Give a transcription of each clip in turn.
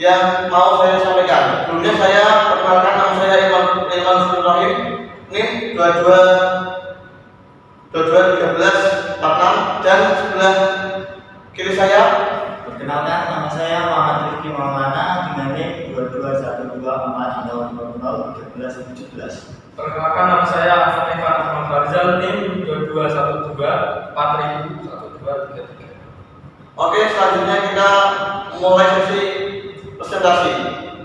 yang mau saya sampaikan. Sebelumnya saya perkenalkan, nama saya Ilman Rahim, NIM 221346, dan sebelah kiri saya perkenalkan, nama saya Muhammad Rifki Maulana dengan NIM 2212401317. Perkenalkan, nama saya Afan Ahmad Farzal, NIM 2213-4001-233. Oke, selanjutnya kita mulai sesi presentasi.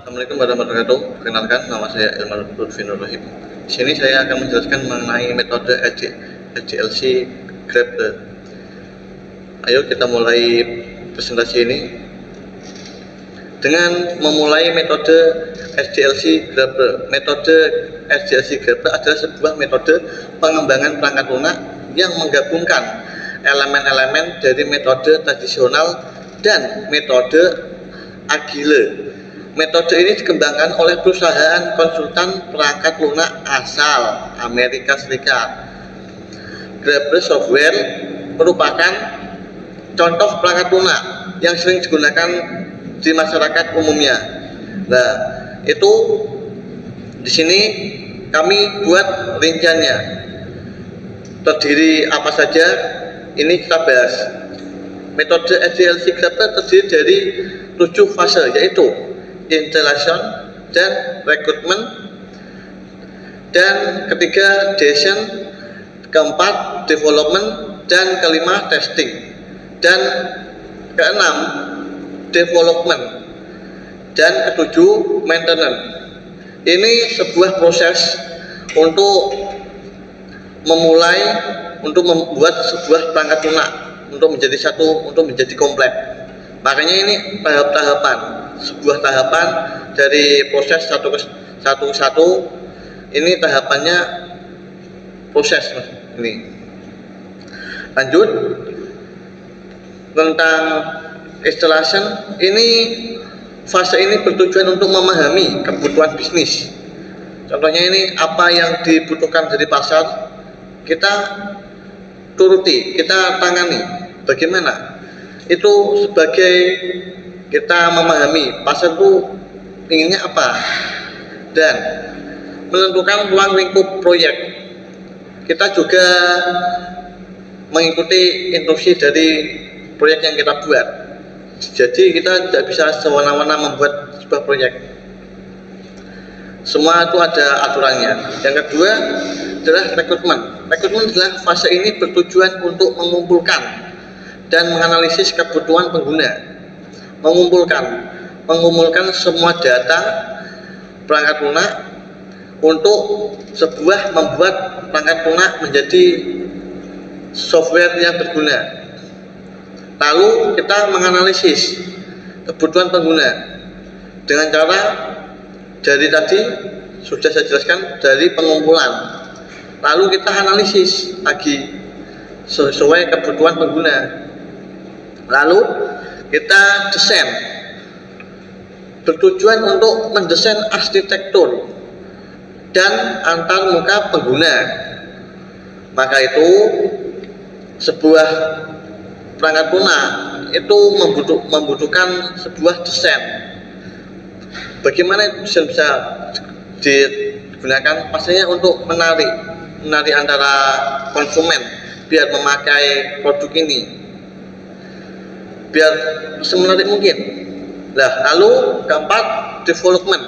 Assalamualaikum warahmatullahi wabarakatuh. Perkenalkan, nama saya Ilman Rahim. Di sini saya akan menjelaskan mengenai metode SDLC Grabber. Ayo kita mulai presentasi ini dengan memulai metode SDLC Grabber. Metode SDLC Grabber adalah sebuah metode pengembangan perangkat lunak yang menggabungkan elemen-elemen dari metode tradisional dan metode agile. Metode ini dikembangkan oleh perusahaan konsultan perangkat lunak asal Amerika Serikat. Grabber Software merupakan contoh perangkat lunak yang sering digunakan di masyarakat umumnya. Nah, itu di sini kami buat rinciannya. Terdiri apa saja? Ini kita bahas. Metode SDLC Grabber terdiri dari 7 fase, yaitu installation dan recruitment, dan ketiga decision, keempat development, dan kelima testing, dan keenam development, dan ketujuh maintenance. Ini sebuah proses untuk membuat sebuah perangkat lunak untuk menjadi komplek. Makanya ini sebuah tahapan dari proses satu ke satu. Ini tahapannya proses ini. Lanjut tentang installation, ini fase ini bertujuan untuk memahami kebutuhan bisnis. Contohnya ini apa yang dibutuhkan dari pasar, kita turuti, kita tangani. Bagaimana? Itu sebagai kita memahami pasar itu inginnya apa, dan menentukan ruang lingkup proyek. Kita juga mengikuti instruksi dari proyek yang kita buat. Jadi kita tidak bisa semena-mena membuat sebuah proyek. Semua itu ada aturannya. Yang kedua adalah rekrutmen. Rekrutmen adalah fase ini bertujuan untuk mengumpulkan dan menganalisis kebutuhan pengguna. Mengumpulkan semua data perangkat lunak untuk membuat perangkat lunak menjadi software yang berguna. Lalu kita menganalisis kebutuhan pengguna dengan cara dari tadi sudah saya jelaskan, dari pengumpulan. Lalu kita analisis lagi sesuai kebutuhan pengguna. Lalu kita desain, bertujuan untuk mendesain arsitektur dan antarmuka pengguna. Maka itu sebuah perangkat lunak itu membutuhkan sebuah desain. Bagaimana desain bisa digunakan? Pastinya untuk menarik antara konsumen biar memakai produk ini, biar semenarik mungkin. Nah, lalu keempat, development.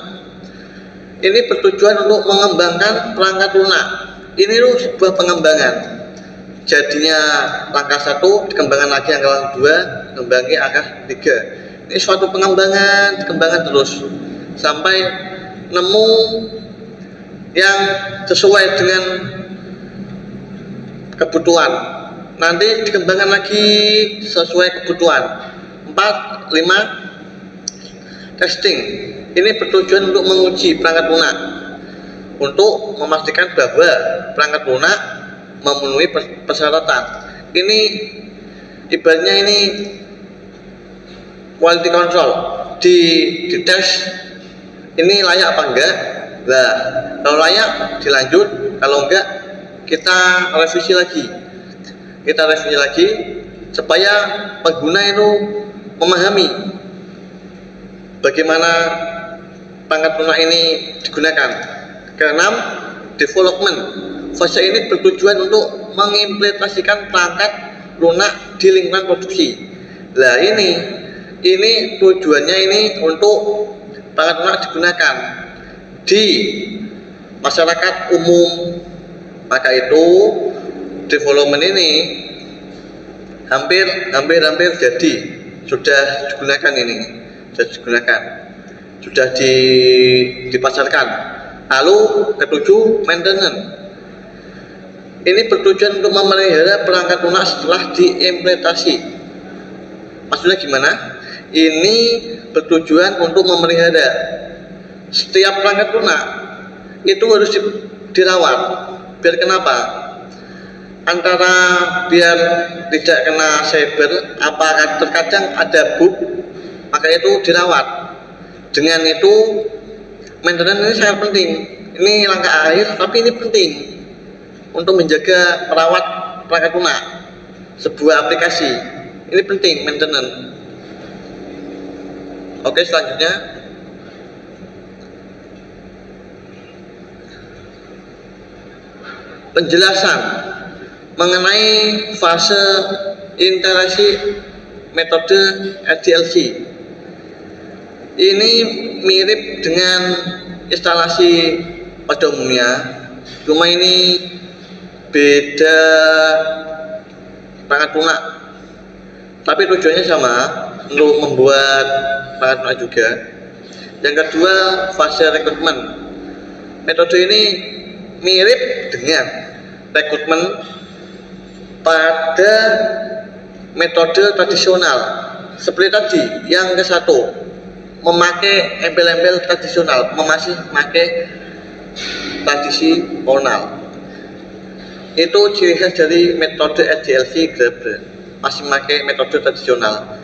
Ini bertujuan untuk mengembangkan perangkat lunak. Ini sebuah pengembangan. Jadinya langkah 1, dikembangkan lagi angka 2, kembangin angka 3. Ini suatu pengembangan, dikembangkan terus sampai nemu yang sesuai dengan kebutuhan. Nanti dikembangkan lagi sesuai kebutuhan. 4, 5, testing. Ini bertujuan untuk menguji perangkat lunak, untuk memastikan bahwa perangkat lunak memenuhi persyaratan. Ini ibaratnya ini quality control, di tes ini layak apa enggak. Nah, kalau layak dilanjut, kalau enggak kita revisi lagi supaya pengguna itu memahami bagaimana perangkat lunak ini digunakan. Keenam, development. Fase ini bertujuan untuk mengimplementasikan perangkat lunak di lingkungan produksi. Nah ini tujuannya ini untuk perangkat lunak digunakan di masyarakat umum. Maka itu development ini hampir jadi sudah digunakan, sudah dipasarkan. Lalu ketujuh, maintenance. Ini bertujuan untuk memelihara perangkat lunak setelah diimplementasi. Maksudnya gimana? Ini bertujuan untuk memelihara setiap perangkat lunak itu harus dirawat. Biar kenapa? Antara biar tidak kena cyber, apakah terkadang ada bug, maka itu dirawat. Dengan itu maintenance ini sangat penting. Ini langkah akhir, tapi ini penting untuk menjaga merawat perangkat lunak sebuah aplikasi. Ini penting maintenance. Oke, selanjutnya penjelasan mengenai fase interaksi metode SDLC. Ini mirip dengan instalasi pada umumnya, cuma ini beda perangkat lunak, tapi tujuannya sama, untuk membuat perangkat lunak juga. Yang kedua, fase rekrutmen. Metode ini mirip dengan rekrutmen pada metode tradisional seperti tadi. Yang ke satu, memakai embel-embel tradisional, masih memakai tradisional. Itu ciri khas dari metode SDLC Graeber, masih memakai metode tradisional.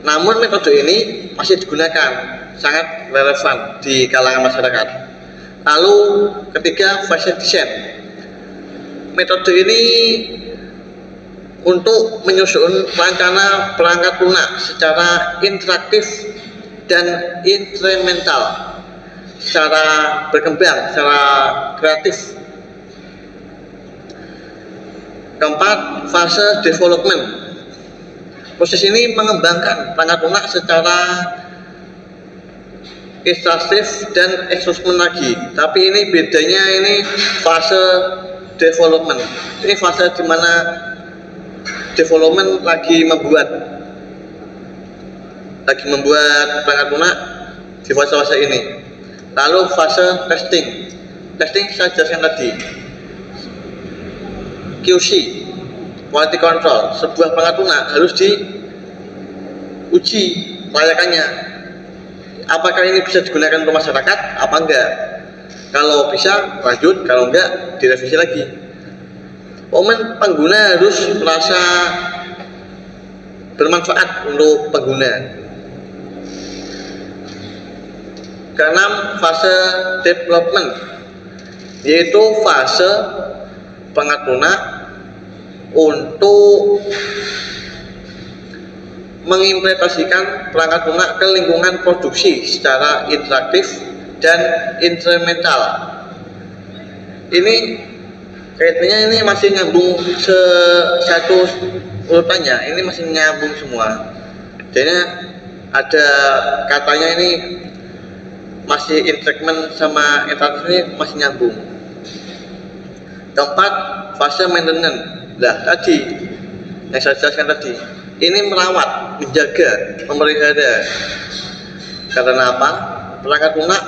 Namun metode ini masih digunakan, sangat relevan di kalangan masyarakat. Lalu ketiga, fase design. Metode ini untuk menyusun rencana perangkat lunak secara interaktif dan instrumental, secara berkembang, secara kreatif. Keempat, fase development. Proses ini mengembangkan perangkat lunak secara iteratif dan eksperimen lagi. Tapi ini bedanya, ini fase development. Ini fase di mana development lagi membuat perangkat lunak di fase-fase ini. Lalu fase testing. Testing saya jelaskan tadi. QC, quality control. Sebuah perangkat lunak harus diuji kelayakannya. Apakah ini bisa digunakan untuk masyarakat? Apa enggak? Kalau bisa, lanjut. Kalau enggak, direvisi lagi. Pengguna harus merasa bermanfaat untuk pengguna. Keenam, fase development, yaitu fase perangkat lunak untuk mengimplementasikan perangkat lunak ke lingkungan produksi secara interaktif dan instrumental. Ini kaitannya ini masih nyambung satu urutannya, ini masih nyambung semua. Jadi ada katanya ini masih interakmen sama interaktif, ini masih nyambung. Keempat, fase maintenance. Nah, tadi yang saya jelaskan tadi, ini merawat, menjaga, memelihara. Karena apa? Perangkat lunak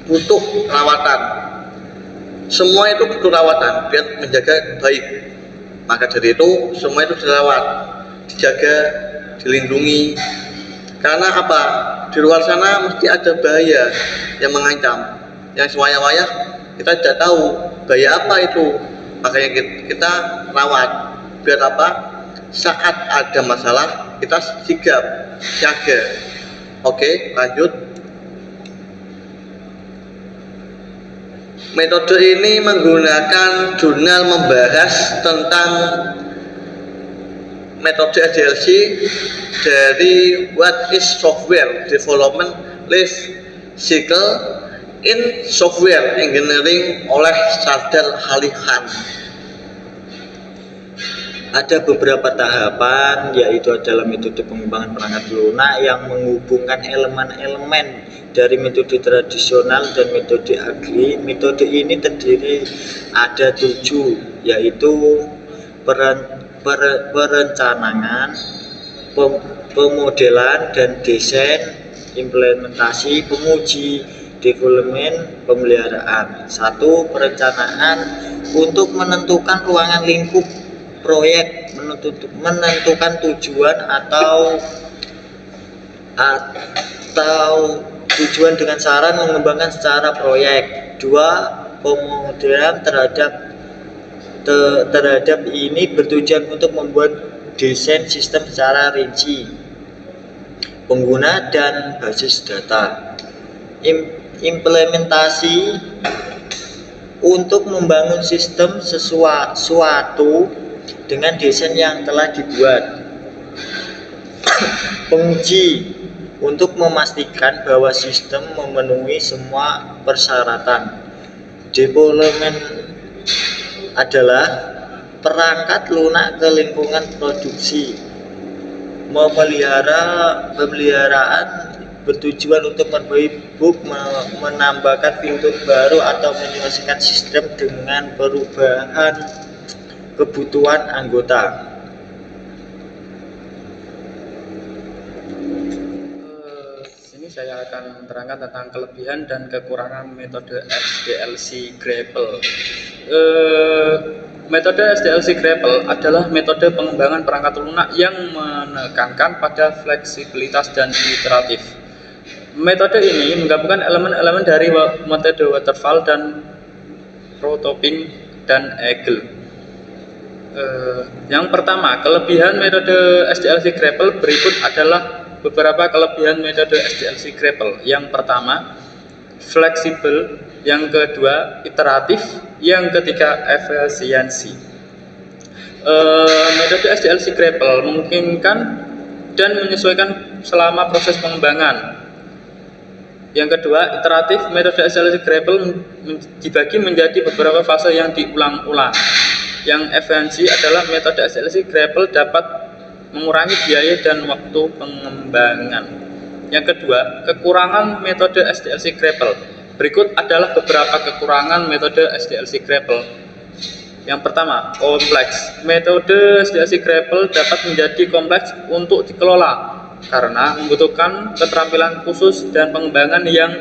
butuh perawatan. Semua itu butuh perawatan biar menjaga baik. Maka dari itu semua itu dirawat, dijaga, dilindungi. Karena apa? Di luar sana mesti ada bahaya yang mengancam. Yang sewaya-waya kita tidak tahu bahaya apa itu. Makanya kita rawat. Biar apa? Saat ada masalah kita sigap, jaga. Oke, lanjut. Metode ini menggunakan jurnal membahas tentang metode SDLC dari What is Software Development Life Cycle in Software Engineering oleh Sardar Halihan. Ada beberapa tahapan, yaitu adalah metode pengembangan perangkat lunak yang menghubungkan elemen-elemen dari metode tradisional dan metode agile. Metode ini terdiri ada 7, yaitu perencanaan, pemodelan dan desain, implementasi, penguji, development, pemeliharaan. 1. Perencanaan untuk menentukan ruangan lingkup proyek, menentukan tujuan atau tujuan dengan saran mengembangkan secara proyek. 2. Pemodelan terhadap ini bertujuan untuk membuat desain sistem secara rinci, pengguna dan basis data. Implementasi untuk membangun sistem sesuatu dengan desain yang telah dibuat. Penguji untuk memastikan bahwa sistem memenuhi semua persyaratan. Deployment adalah perangkat lunak ke lingkungan produksi. Pemeliharaan bertujuan untuk memperbaiki bug, menambahkan fitur baru atau menyesuaikan sistem dengan perubahan kebutuhan anggota. Sini saya akan menerangkan tentang kelebihan dan kekurangan metode SDLC Grapple. Metode SDLC Grapple adalah metode pengembangan perangkat lunak yang menekankan pada fleksibilitas dan iteratif. Metode ini menggabungkan elemen-elemen dari metode waterfall dan prototyping dan agile. Yang pertama, kelebihan metode SDLC Grapple. Berikut adalah beberapa kelebihan metode SDLC Grapple. Yang pertama, fleksibel. Yang kedua, iteratif. Yang ketiga, efisiensi. Metode SDLC Grapple memungkinkan dan menyesuaikan selama proses pengembangan. Yang kedua, iteratif. Metode SDLC Grapple dibagi menjadi beberapa fase yang diulang-ulang. Yang efisiensi adalah metode SDLC Grapple dapat mengurangi biaya dan waktu pengembangan. Yang kedua, kekurangan metode SDLC Grapple. Berikut adalah beberapa kekurangan metode SDLC Grapple. Yang pertama, kompleks. Metode SDLC Grapple dapat menjadi kompleks untuk dikelola karena membutuhkan keterampilan khusus dan pengembangan yang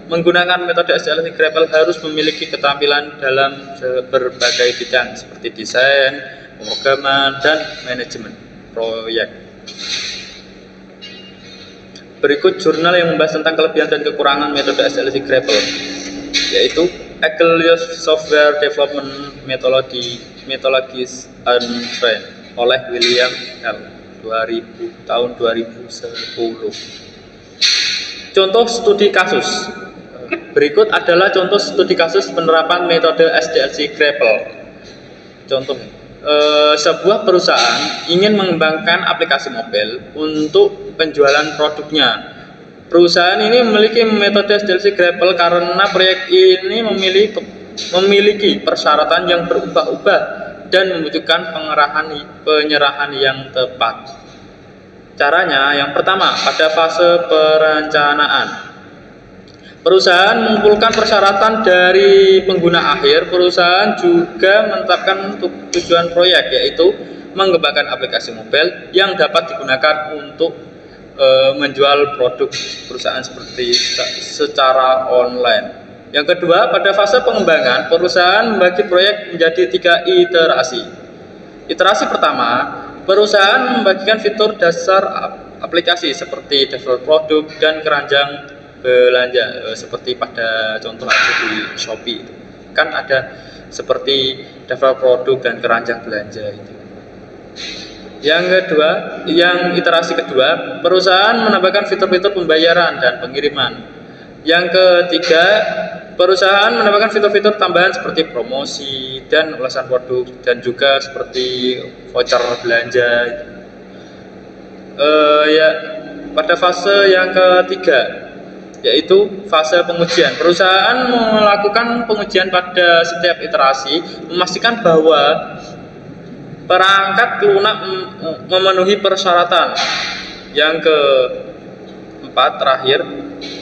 menggunakan metode SDLC Grapple harus memiliki keterampilan dalam berbagai bidang seperti desain, pemrograman, dan manajemen proyek. Berikut jurnal yang membahas tentang kelebihan dan kekurangan metode SDLC Grapple, yaitu Agile Software Development Methodologies and Trend oleh William L. tahun 2010. Contoh studi kasus. Berikut adalah contoh studi kasus penerapan metode SDLC Grapple. Contoh, sebuah perusahaan ingin mengembangkan aplikasi mobile untuk penjualan produknya. Perusahaan ini memiliki metode SDLC Grapple karena proyek ini memiliki persyaratan yang berubah-ubah dan membutuhkan penyerahan yang tepat. Caranya, yang pertama, pada fase perencanaan. Perusahaan mengumpulkan persyaratan dari pengguna akhir. Perusahaan juga menetapkan tujuan proyek, yaitu mengembangkan aplikasi mobile yang dapat digunakan untuk menjual produk perusahaan secara online. Yang kedua, pada fase pengembangan, perusahaan membagi proyek menjadi 3 iterasi. Iterasi pertama, perusahaan membagikan fitur dasar aplikasi seperti develop produk dan keranjang belanja, seperti pada contoh aja di Shopee itu. Kan ada seperti develop produk dan keranjang belanja itu. Yang iterasi kedua, perusahaan menambahkan fitur-fitur pembayaran dan pengiriman. Yang ketiga, perusahaan menambahkan fitur-fitur tambahan seperti promosi dan ulasan produk dan juga seperti voucher belanja. Pada fase yang ketiga, yaitu fase pengujian. Perusahaan melakukan pengujian pada setiap iterasi, memastikan bahwa perangkat lunak memenuhi persyaratan. Yang keempat terakhir,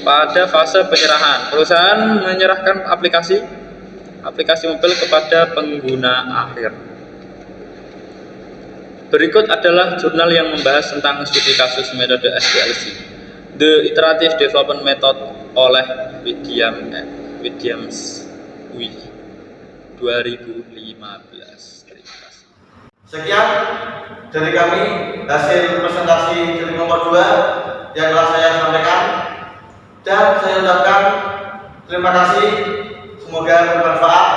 pada fase penyerahan, perusahaan menyerahkan aplikasi mobil kepada pengguna akhir. Berikut adalah jurnal yang membahas tentang studi kasus metode SDLC, The Iterative Development Method oleh Williams 2015. Terima kasih. Sekian dari kami hasil presentasi dari nomor 2 yang telah saya sampaikan, dan saya ucapkan terima kasih, semoga bermanfaat.